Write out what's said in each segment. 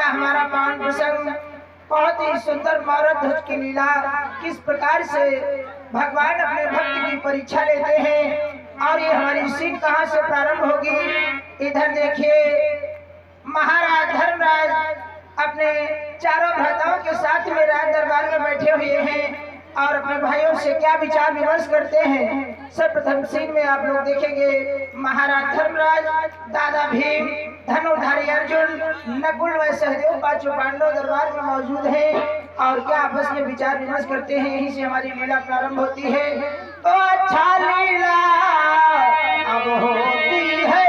हमारा पावन प्रसंग बहुत ही सुंदर मारत ध्वज की लीला किस प्रकार से भगवान अपने भक्त की परीक्षा लेते हैं और ये हमारी सीन कहाँ से प्रारंभ होगी। इधर देखिए महाराज धर्मराज अपने चारों भ्राताओं के साथ में राज दरबार में बैठे हुए हैं और अपने भाइयों से क्या विचार विमर्श करते हैं। सर्वप्रथम सीन में आप लोग देखेंगे महाराज धर्मराज, दादा भीम, धनुर्धारी अर्जुन, नकुल व सहदेव पांचों पांडव दरबार में मौजूद हैं और क्या आपस में विचार विमर्श करते हैं। यहीं से हमारी लीला प्रारंभ होती है। तो अच्छा लीला अब होती है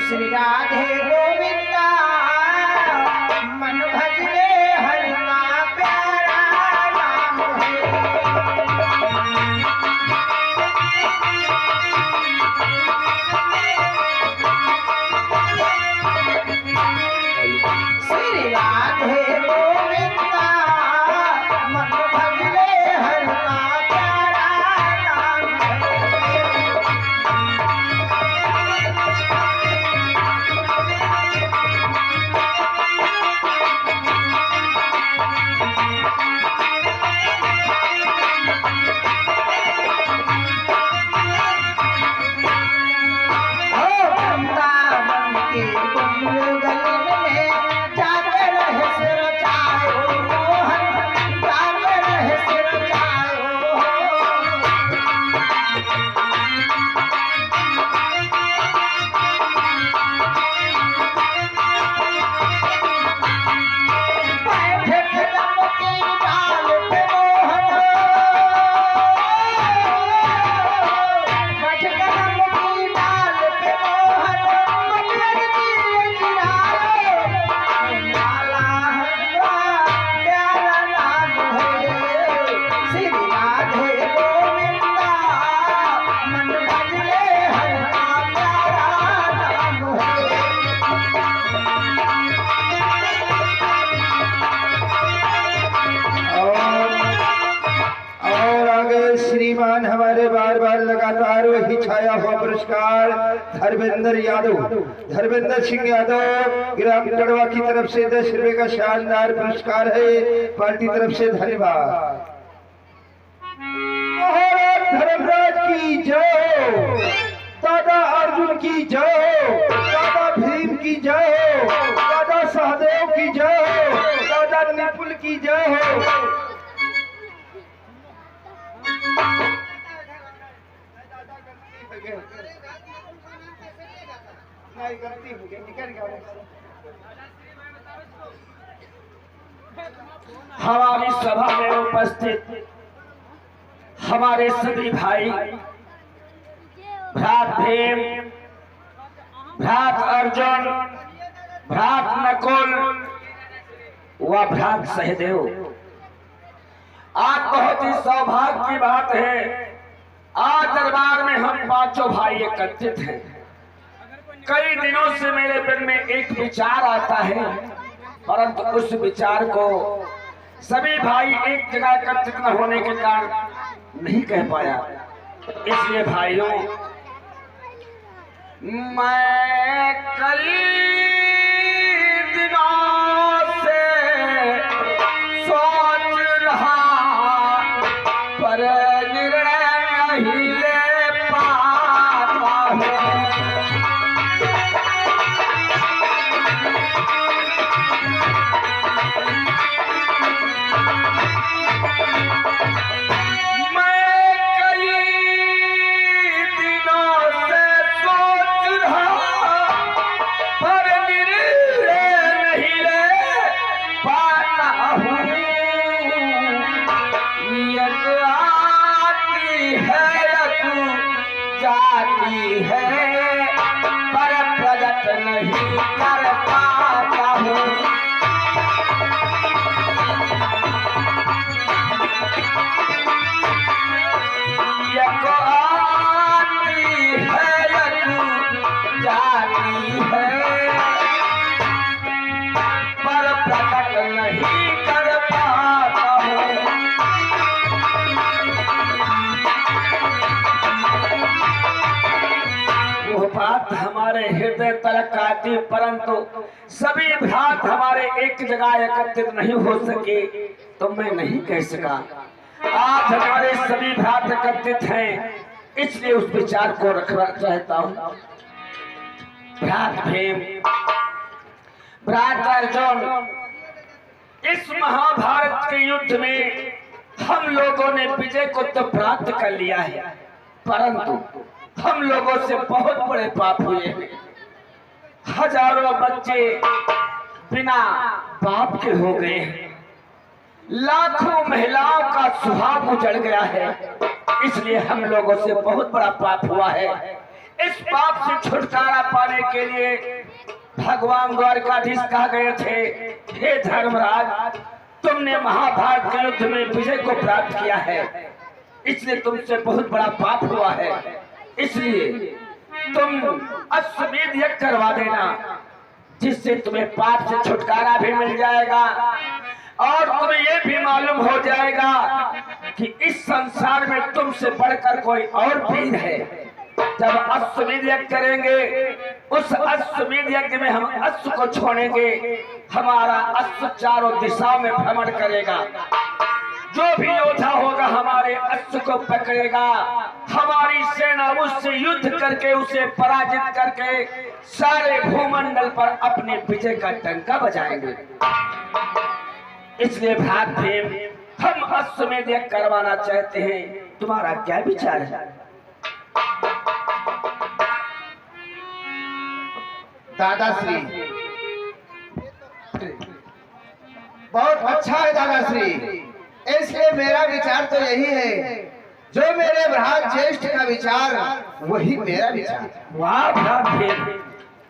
श्री राधे गोविंदा मन भजले हरि का प्यारा नाम है। श्री राधे गोविंदा मन भजले हरि का प्यारा नाम हमारे बार बार लगातार वही छाया हुआ पुरस्कार धर्मेंद्र सिंह यादव ग्राम टड़वा की तरफ से 10 रुपए का शानदार पुरस्कार है। पार्टी तरफ से धन्यवाद। धर्मराज की जय हो, दादा अर्जुन की जय हो, दादा भीम की जय हो, दादा सहदेव की जय हो, दादा निपुल की जय हो। हमारी सभा में उपस्थित हमारे सभी भाई, भ्रात भीम, भ्रात अर्जुन, भ्रात नकुल व भ्रात सहदेव, आज बहुत ही सौभाग्य की बात है। आज दरबार में हम पांचों भाई एकत्रित हैं। कई दिनों से मेरे मन में एक विचार आता है, परंतु उस विचार को सभी भाई एक जगह एकत्रित न होने के कारण नहीं कह पाया। इसलिए भाइयों, मैं कल दिनों से सोच रहा पर निर्णय नहीं ले पाता हूँ। हमारे हृदय तलक आती, परंतु सभी भ्रात हमारे एक जगह एकत्रित नहीं हो सके तो मैं नहीं कह सका। आज हमारे सभी भ्रात एकत्रित हैं, इसलिए उस विचार को रखना चाहता हूँ। भ्रात भीम, भ्रात अर्जुन, इस महाभारत के युद्ध में हम लोगों ने विजय को तो प्राप्त कर लिया है, परंतु हम लोगों से बहुत बड़े पाप हुए हैं। हजारों बच्चे बिना पाप के हो गए हैं, लाखों महिलाओं का सुहाग उजड़ गया है, इसलिए हम लोगों से बहुत बड़ा पाप हुआ है। इस पाप से छुटकारा पाने के लिए भगवान द्वारकाधीश कहा गए थे, हे धर्मराज, तुमने महाभारत के युद्ध में विजय को प्राप्त किया है, इसलिए तुमसे बहुत बड़ा पाप हुआ है, इसलिए तुम अश्वमेध यज्ञ करवा देना, जिससे तुम्हें पाप से छुटकारा भी मिल जाएगा और तुम्हें ये भी मालूम हो जाएगा कि इस संसार में तुमसे बढ़कर कोई और वीर है। जब अश्वमेध यज्ञ करेंगे, उस अश्वमेध यज्ञ में हम अश्व को छोड़ेंगे, हमारा अश्व चारों दिशाओं में भ्रमण करेगा, जो भी योद्धा होगा हमारे अश्व को पकड़ेगा, हमारी सेना उससे युद्ध करके उसे पराजित करके सारे भूमंडल पर अपने विजय का डंका बजाएंगे। इसलिए भ्रात भीम, हम अश्वमेध यज्ञ करवाना चाहते हैं, तुम्हारा क्या विचार है? दादाश्री, बहुत अच्छा है दादाश्री, इसलिए मेरा विचार तो यही है, जो मेरे भ्रात ज्येष्ठ का विचार वही मेरा विचार। वाह भ्रात भीम,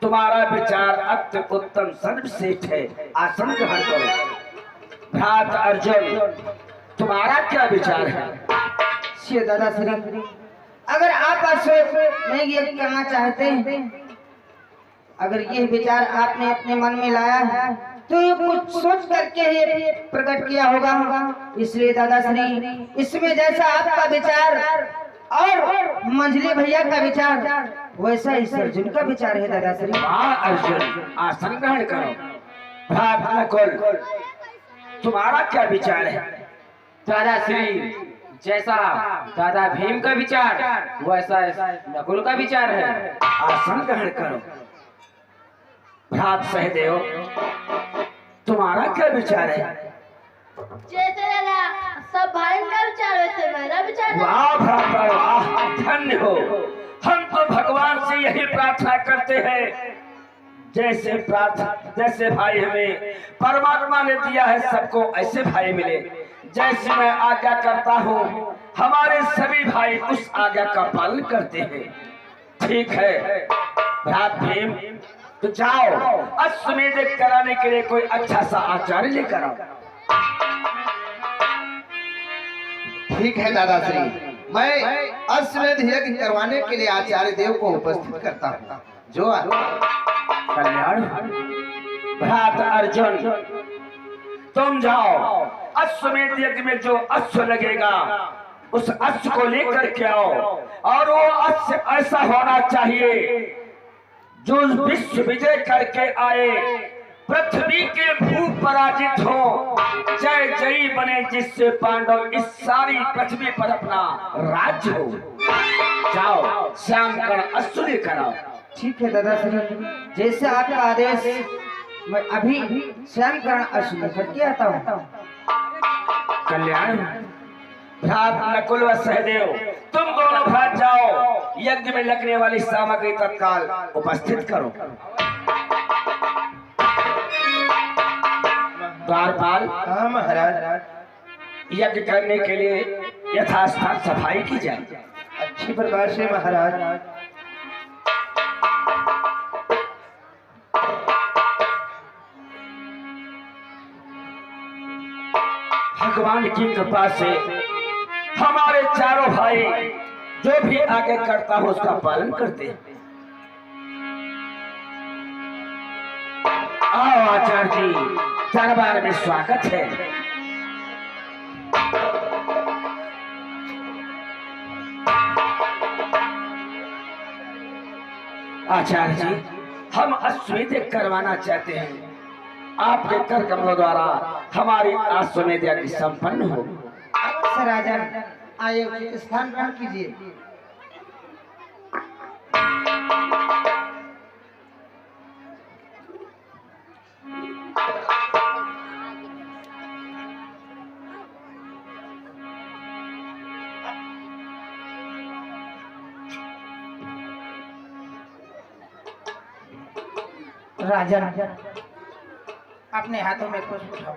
तुम्हारा विचार अत्यंत उत्तम सर्वश्रेष्ठ है, आसन ग्रहण करो। भ्रात अर्जुन, तुम्हारा क्या विचार है? दादाश्री, अगर आप अश्वमेध यज्ञ करना चाहते हैं, अगर ये विचार आपने अपने मन में लाया है तो ये कुछ सोच करके ही प्रकट किया होगा, इसलिए दादाश्री, इसमें जैसा आपका विचार और मंझली भैया का विचार वैसा इस अर्जुन का विचार है। दादाश्री, वाह अर्जुन, आसन ग्रहण करो। भ्रात नकुल, तुम्हारा क्या विचार है? दादाश्री, जैसा दादा भीम का विचार वैसा नकुल का विचार है, आसन ग्रहण करो। भ्रात सहदेव, तुम्हारा क्या विचार है? जैसे दादा सब भाइयों का विचार वैसे मेरा विचार है। वाह भ्राता, वाह, धन्य हो। हम तो भगवान से यही प्रार्थना करते हैं, जैसे भाई हमें परमात्मा ने दिया है, सबको ऐसे भाई मिले। जैसे मैं आज्ञा करता हूँ, हमारे सभी भाई उस आज्ञा का पालन करते हैं। ठीक है भ्रात भीम, तो जाओ अश्वमेध यज्ञ कराने के लिए कोई अच्छा सा आचार्य लेकर आओ। ठीक है दादाश्री, मैं अश्वमेध यज्ञ करवाने के लिए आचार्य देव को उपस्थित करता हूँ, जो कल्याण। भ्रात अर्जुन, तुम जाओ अश्वमेध यज्ञ में जो अश्व लगेगा उस अश्व को लेकर के आओ, और वो अश्व ऐसा होना चाहिए जो विश्व विजय करके आए, पृथ्वी के भू पराजित हो, जय जयी बने, जिससे पांडव इस सारी पृथ्वी पर अपना राज्य हो। जाओ श्यामकर्ण अश्व लेकर आओ। ठीक है दादाश्री, जैसे आपका आदेश, मैं अभी श्यामकर्ण अश्व लेकर के आता हूँ। कल्याण। भ्रात नकुल व सहदेव, तुम दोनों भ्रात जाओ, यज्ञ में लगने वाली सामग्री तत्काल उपस्थित करो। द्वारपाल, हाँ महाराज, यज्ञ करने के लिए यथास्थान सफाई की जाए। अच्छी प्रकार से महाराज। भगवान की कृपा से हमारे चारों भाई जो भी आगे करता हो उसका पालन करते हैं। आओ आचार्य जी, दरबार में स्वागत है। आचार्य जी, हम अश्वमेध करवाना चाहते हैं। आपके कर कमलों द्वारा हमारी अश्वमेध यज्ञ संपन्न हो। अवश्य राजन, आइए उचित स्थान ग्रहण कीजिए। राजन, अपने हाथों में पुष्प उठाओ।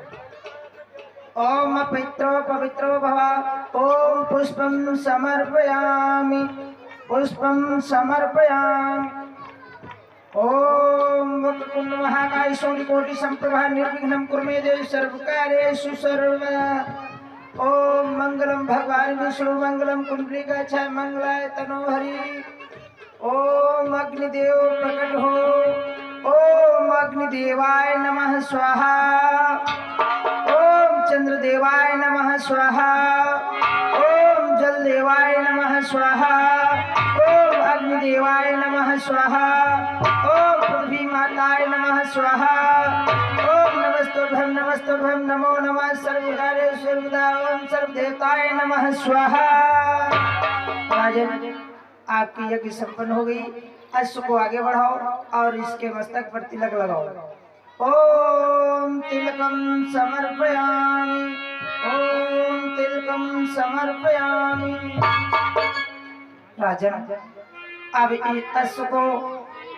ओम पवित्रो पवित्रो भव। ओम पुष्पम समर्पयामि, पुष्पम समर्पयामि। ओम वक्रतुंड महाकाय सूर्यकोटि संप्रभा निर्विघ्नं कुरु मे देव सर्वकार्येषु सर्वदा। ओम मंगलम भगवान विष्णु मंगलम कुंडलिकाक्षाय मंगलाय तनोहरि। ओम अग्निदेव प्रकट हो। ओम अग्निदेवाय नमः स्वाहा। ओम चंद्रदेवाय नमः स्वाहा। ओम जलदेवाय नमः स्वाहा। ओम अग्निदेवाय नमः स्वाहा। ओम पृथ्वी माताय नमः स्वाहा। ओम नमस्तुभ्यं नमो नमः सर्वकार्येषु सर्वदा। ओम सर्वदेवताय नमः स्वाहा। राजन, आपकी यज्ञ संपन्न हो गई। अश्व को आगे बढ़ाओ और इसके मस्तक पर तिलक लगाओ। ओम तिलकम समर्पयामि, ओम तिलकम समर्पयामि। राजन, अब इस अश्व को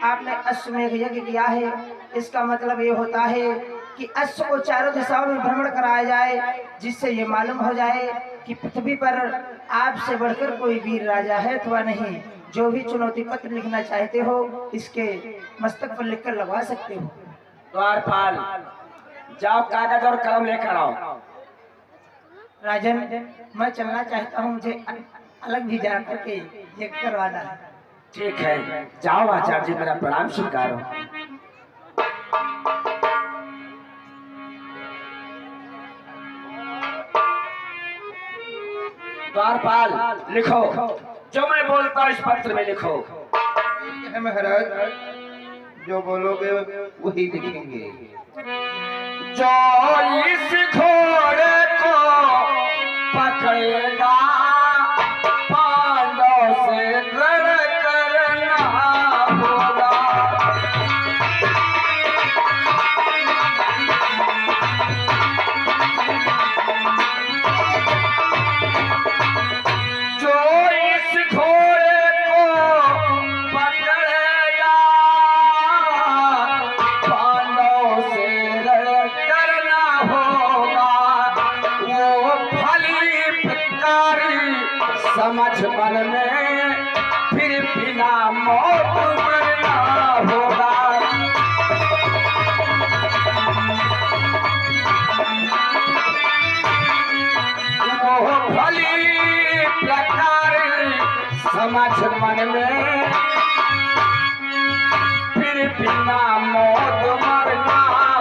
आपने अश्वमेध यज्ञ किया है, इसका मतलब ये होता है कि अश्व को चारों दिशाओं में भ्रमण कराया जाए, जिससे ये मालूम हो जाए कि पृथ्वी पर आपसे बढ़कर कोई वीर राजा है अथवा नहीं। जो भी चुनौती पत्र लिखना चाहते हो इसके मस्तक पर लिखकर लगवा सकते हो। द्वारपाल, जाओ कागज और कलम लेकर आओ। राजन, मैं चलना चाहता हूँ, मुझे अलग भी जा करके ये करवाना है। ठीक है, जाओ आचार्य जी, मेरा प्रणाम स्वीकारो। द्वारपाल, लिखो जो मैं बोलता हूँ इस पत्र में लिखो। महाराज, जो बोलोगे वही लिखेंगे। जो इस घोड़े को पकड़ेगा पांडव से लड़ करना होगा। जो इस घोड़े को पकड़ेगा पांडव से लड़ करना होगा। वो भली भिखारी समझ मन में फिर बिना मौत मरना होगा। वो भली भिखारी समझ मन में फिर बिना मौत मरना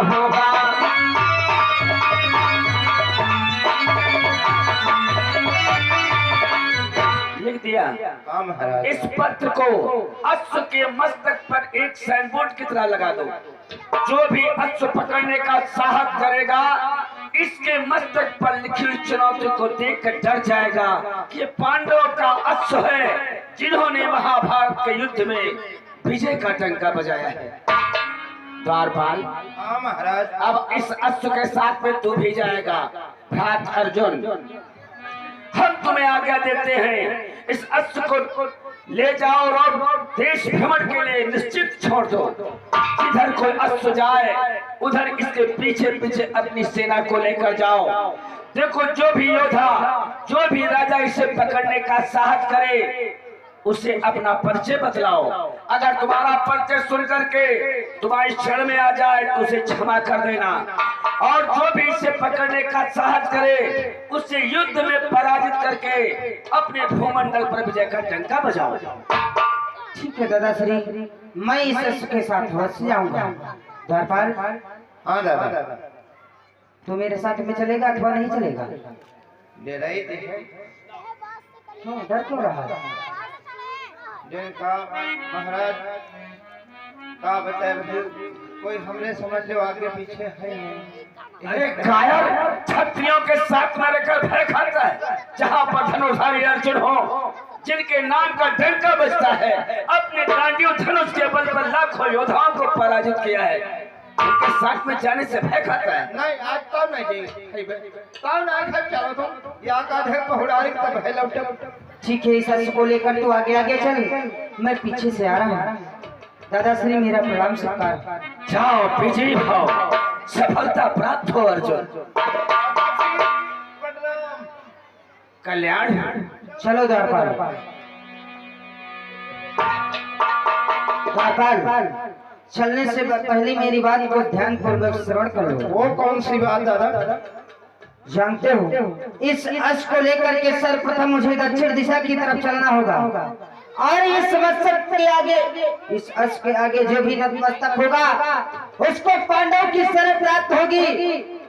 होगा। लिख दिया। हाँ महाराज। इस पत्र को अश्व के मस्तक पर एक साइन बोर्ड की तरह लगा दो। जो भी अश्व पकड़ने का साहस करेगा इसके मस्तक पर लिखी हुई चुनौती को देखकर डर जाएगा कि ये पांडवों का अश्व है जिन्होंने महाभारत के युद्ध में विजय का डंका बजाया है। द्वारपाल, हाँ महाराज। अब इस अश्व के साथ में तू भी जाएगा। भ्रात अर्जुन, हम तुम्हें आज्ञा देते हैं इस अश्व को ले जाओ और देश भ्रमण के लिए निश्चित छोड़ दो। जिधर कोई अश्व जाए उधर इसके पीछे पीछे अपनी सेना को लेकर जाओ। देखो, जो भी योद्धा, जो भी राजा इसे पकड़ने का साहस करे उसे अपना परिचय बतलाओ। अगर तुम्हारा परिचय सुन करके तुम्हारी शरण में आ जाए तो उसे क्षमा कर देना, और जो भी इसे पकड़ने का साहस करे उसे युद्ध में पराजित करके अपने भूमंडल पर विजय का डंका बजाओ। ठीक है दादाश्री, मैं इस अश्व के साथ अवश्य जाऊंगा। द्वारपाल, हाँ दादा। तू मेरे साथ में चलेगा अथवा नहीं चलेगा? ले रही थे क्यों डर क्यों रहा है? जिनका महाराज का बताए कोई हमने समझ लो आगे पीछे है नहीं। अरे कायर, क्षत्रियों के साथ में रहकर भय खाता है। जहाँ पर धनुषधारी अर्जुन हो, जिनके नाम का डंका बजता है, अपने डांडियों धनुष के बल पर लाखों योद्धाओं को पराजित किया है, उनके साथ में जाने से भय खाता है। नहीं आज तब नहीं जी कौन आखिर चलो तुम या का ढेर पहुड़ारी तब है लौटे। ठीक है, इस अर्ज को लेकर तू आगे आगे चल, मैं पीछे से आ रहा हूँ। दादाश्री मेरा प्रणाम सत्कार। जाओ विजयी भाव, सफलता प्राप्त हो अर्जुन। कल्याण। चलो द्वारपाल। द्वारपाल, चलने से पहले मेरी बात को ध्यान पूर्वक श्रवण कर लो। वो कौन सी बात दादा? जानते हो, इस अश्व को लेकर के सर्वप्रथम मुझे दक्षिण दिशा की तरफ चलना होगा, और इस मस्तक के आगे, इस अश्व के आगे जो भी नतमस्तक होगा उसको पांडव की शरण प्राप्त होगी,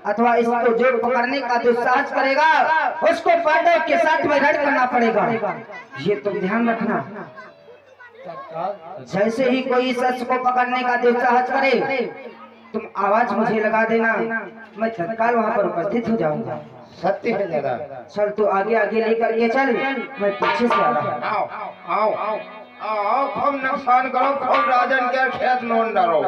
अथवा इसको जो पकड़ने का दुस्साहस करेगा उसको पांडव के साथ में रण करना पड़ेगा। ये तुम ध्यान रखना। जैसे ही कोई इस अश्व को पकड़ने का दुस्साहस करे, तुम आवाज मुझे लगा देना, मैं तत्काल वहाँ पर उपस्थित हो जाऊंगा। सत्य है दादा। चल तू आगे आगे लेकर के चल, मैं पीछे से आ रहा हूँ। आओ आओ आओ आओ, खूब नुकसान करो, खूब राजन के खेत में डालो।